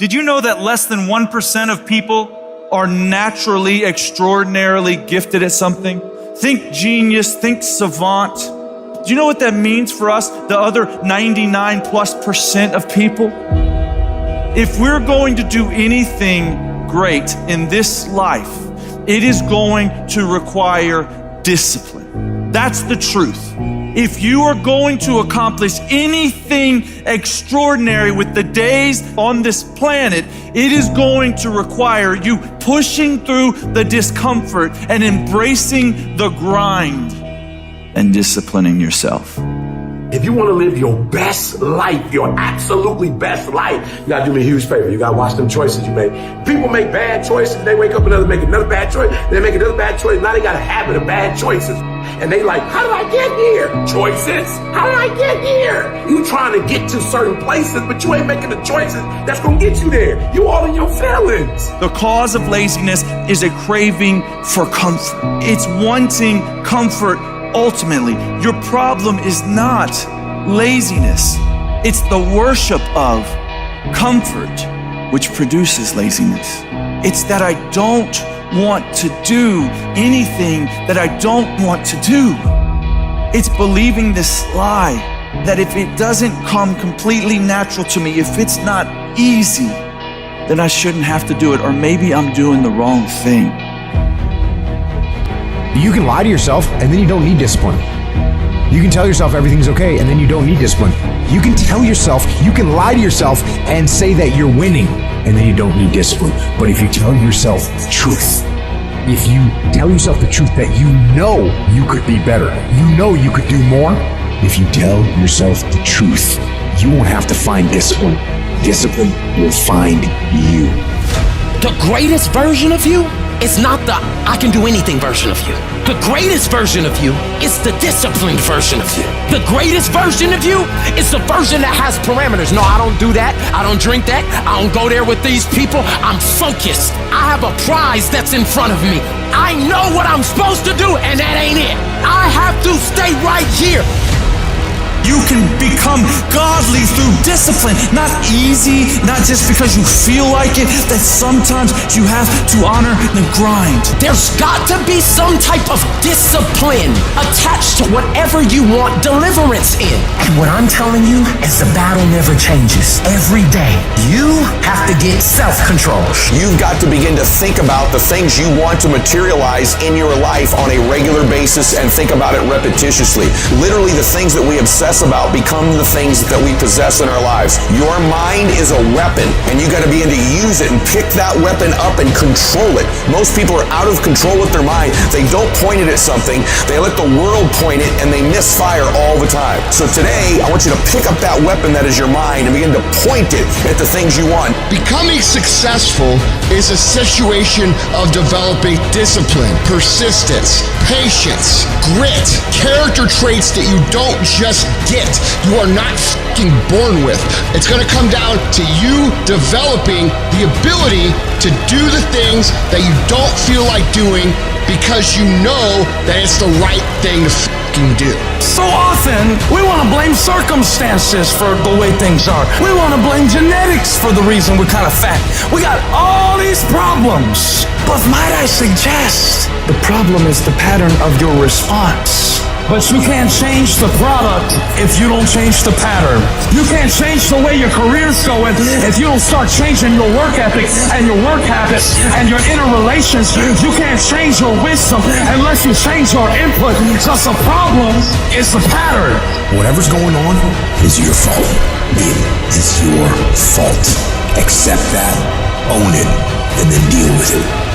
Did you know that less than 1% of people are naturally, extraordinarily gifted at something? Think genius, think savant. Do you know what that means for us, the other 99+% of people? If we're going to do anything great in this life, it is going to require discipline. That's the truth. If you are going to accomplish anything extraordinary with the days on this planet, it is going to require you pushing through the discomfort and embracing the grind and disciplining yourself. If you want to live your best life, your absolutely best life, you got to do me a huge favor. You got to watch them choices you make. People make bad choices. They wake up and make another bad choice. They make another bad choice. Now they got a habit of bad choices. And they like, how did I get here? Choices. How did I get here? You trying to get to certain places, but you ain't making the choices that's going to get you there. You all in your feelings. The cause of laziness is a craving for comfort. It's wanting comfort. Ultimately, your problem is not laziness. It's the worship of comfort which produces laziness. It's that I don't want to do anything that I don't want to do. It's believing this lie that if it doesn't come completely natural to me, if it's not easy, then I shouldn't have to do it, or maybe I'm doing the wrong thing. You can lie to yourself and then you don't need discipline. You can tell yourself everything's okay and then you don't need discipline. You can tell yourself, you can lie to yourself and say that you're winning and then you don't need discipline. But if you tell yourself the truth, if you tell yourself the truth that you know you could be better, you know you could do more, if you tell yourself the truth, you won't have to find discipline. Discipline will find you. The greatest version of you is not the I can do anything version of you. The greatest version of you is the disciplined version of you. The greatest version of you is the version that has parameters. No, I don't do that. I don't drink that. I don't go there with these people. I'm focused. I have a prize that's in front of me. I know what I'm supposed to do, and that ain't it. I have to stay right here. You can become godly through discipline, not easy, not just because you feel like it, that sometimes you have to honor the grind. There's got to be some type of discipline attached to whatever you want deliverance in. And what I'm telling you is the battle never changes. Every day, you have to get self-control. You've got to begin to think about the things you want to materialize in your life on a regular basis and think about it repetitiously. Literally, the things that we obsess about become the things that we possess in our lives. Your mind is a weapon, and you got to begin to use it and pick that weapon up and control it. Most people are out of control with their mind. They don't point it at something. They let the world point it, and they misfire all the time. So today, I want you to pick up that weapon that is your mind and begin to point it at the things you want. Becoming successful is a situation of developing discipline, persistence, patience, grit, character traits that you don't just get. You are not fucking born with. It's going to come down to you developing the ability to do the things that you don't feel like doing because you know that it's the right thing to fucking do. So often, we want to blame circumstances for the way things are. We want to blame genetics for the reason we're kind of fat. We got all these problems. But might I suggest, the problem is the pattern of your response. But you can't change the product if you don't change the pattern. You can't change the way your career's going if you don't start changing your work ethic and your work habits and your interrelations. You can't change your wisdom unless you change your input, because the problem is the pattern. Whatever's going on is your fault. It is your fault. Accept that, own it, and then deal with it.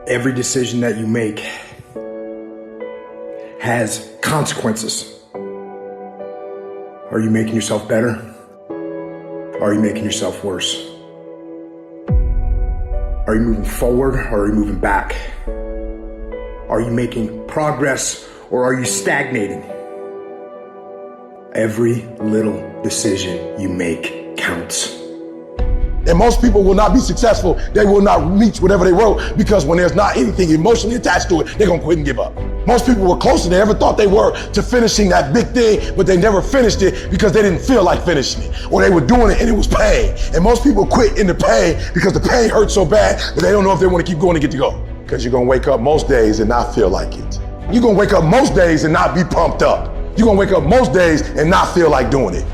Every decision that you make has consequences. Are you making yourself better? Or are you making yourself worse? Are you moving forward or are you moving back? Are you making progress or are you stagnating? Every little decision you make counts. And most people will not be successful. They will not reach whatever they wrote because when there's not anything emotionally attached to it, they're gonna quit and give up. Most people were closer than they ever thought they were to finishing that big thing, but they never finished it because they didn't feel like finishing it, or they were doing it and it was pain. And most people quit in the pain because the pain hurts so bad that they don't know if they want to keep going to get to go. Because you're gonna wake up most days and not feel like it. You're gonna wake up most days and not be pumped up. You're gonna wake up most days and not feel like doing it.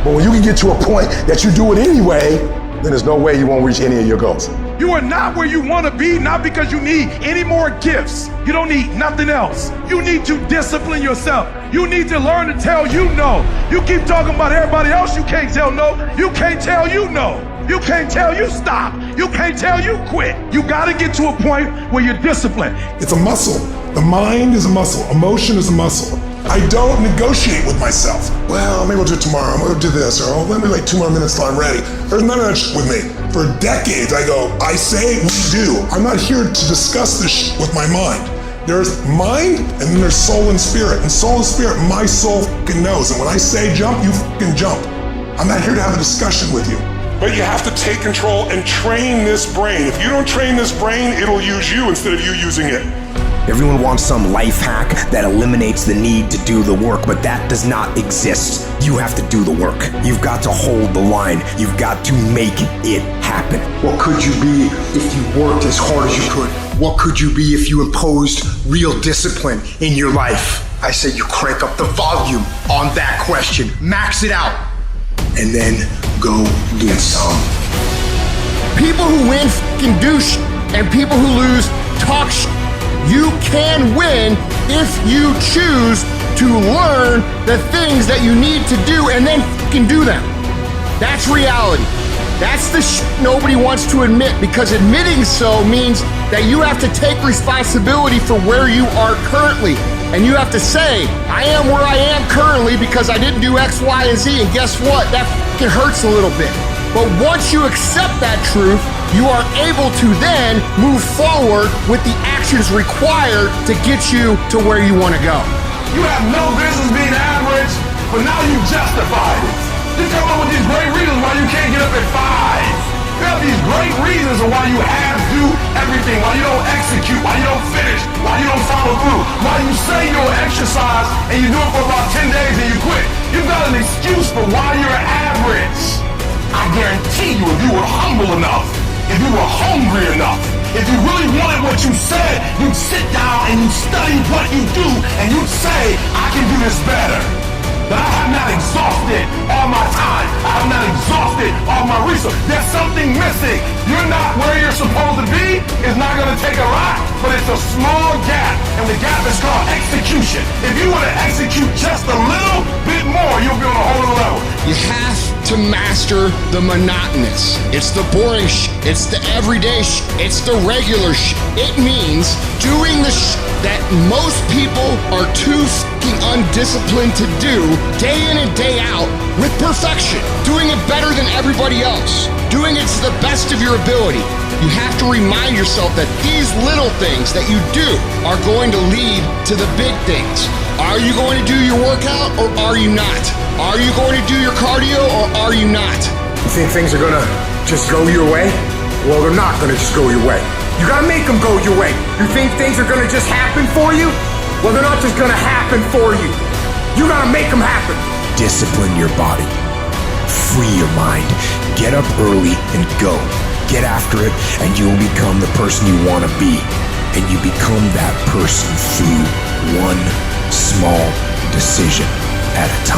But when you can get to a point that you do it anyway, then there's no way you won't reach any of your goals. You are not where you want to be, not because you need any more gifts. You don't need nothing else. You need to discipline yourself. You need to learn to tell you no. You keep talking about everybody else, you can't tell no. You can't tell you no. You can't tell you stop. You can't tell you quit. You got to get to a point where you're disciplined. It's a muscle. The mind is a muscle. Emotion is a muscle. I don't negotiate with myself. Well, maybe we'll do it tomorrow. I'm going to do this. Or let me wait 2 more minutes till I'm ready. There's none of that shit with me. For decades, I go, I say, we do. I'm not here to discuss this shit with my mind. There's mind, and then there's soul and spirit. And soul and spirit, my soul fucking knows. And when I say jump, you fucking jump. I'm not here to have a discussion with you. But you have to take control and train this brain. If you don't train this brain, it'll use you instead of you using it. Everyone wants some life hack that eliminates the need to do the work, but that does not exist. You have to do the work. You've got to hold the line. You've got to make it happen. What could you be if you worked as hard as you could? What could you be if you imposed real discipline in your life? I say you crank up the volume on that question, max it out, and then go get some. People who win fucking do shit, and people who lose talk shit. You can win if you choose to learn the things that you need to do and then fucking do them. That's reality. That's the shit nobody wants to admit, because admitting so means that you have to take responsibility for where you are currently. And you have to say, I am where I am currently because I didn't do X, Y, and Z. And guess what? That fucking hurts a little bit. But once you accept that truth, you are able to then move forward with the actions required to get you to where you want to go. You have no business being average, but now you justify it. You come up with these great reasons why you can't get up at 5. You have these great reasons of why you have to do everything, why you don't execute, why you don't finish, why you don't follow through, why you say you'll exercise and you do it for about 10 days and you quit. You've got an excuse for why you're average. I guarantee you, if you were humble enough, if you were hungry enough, if you really wanted what you said, you'd sit down and you'd study what you do and you'd say, I can do this better. But I have not exhausted all my time. I have not exhausted all my resources. There's something missing. You're not where you're supposed to be. It's not going to take a lot, but it's a small gap. And the gap is called execution. If you want to execute just a little bit more, you'll be on a whole other level. You have to master the monotonous. It's the boring shit. It's the everyday shit. It's the regular shit. It means doing the shit that most people are too fucking undisciplined to do day in and day out with perfection. Doing it better than everybody else. Doing it to the best of your ability. You have to remind yourself that these little things that you do are going to lead to the big things. Are you going to do your workout or are you not? Are you going to do your cardio or are you not? You think things are gonna just go your way? Well, they're not gonna just go your way. You gotta make them go your way. You think things are gonna just happen for you? Well, they're not just gonna happen for you. You gotta make them happen. Discipline your body. Free your mind. Get up early and go. Get after it, and you'll become the person you want to be. And you become that person through one small decision at a time.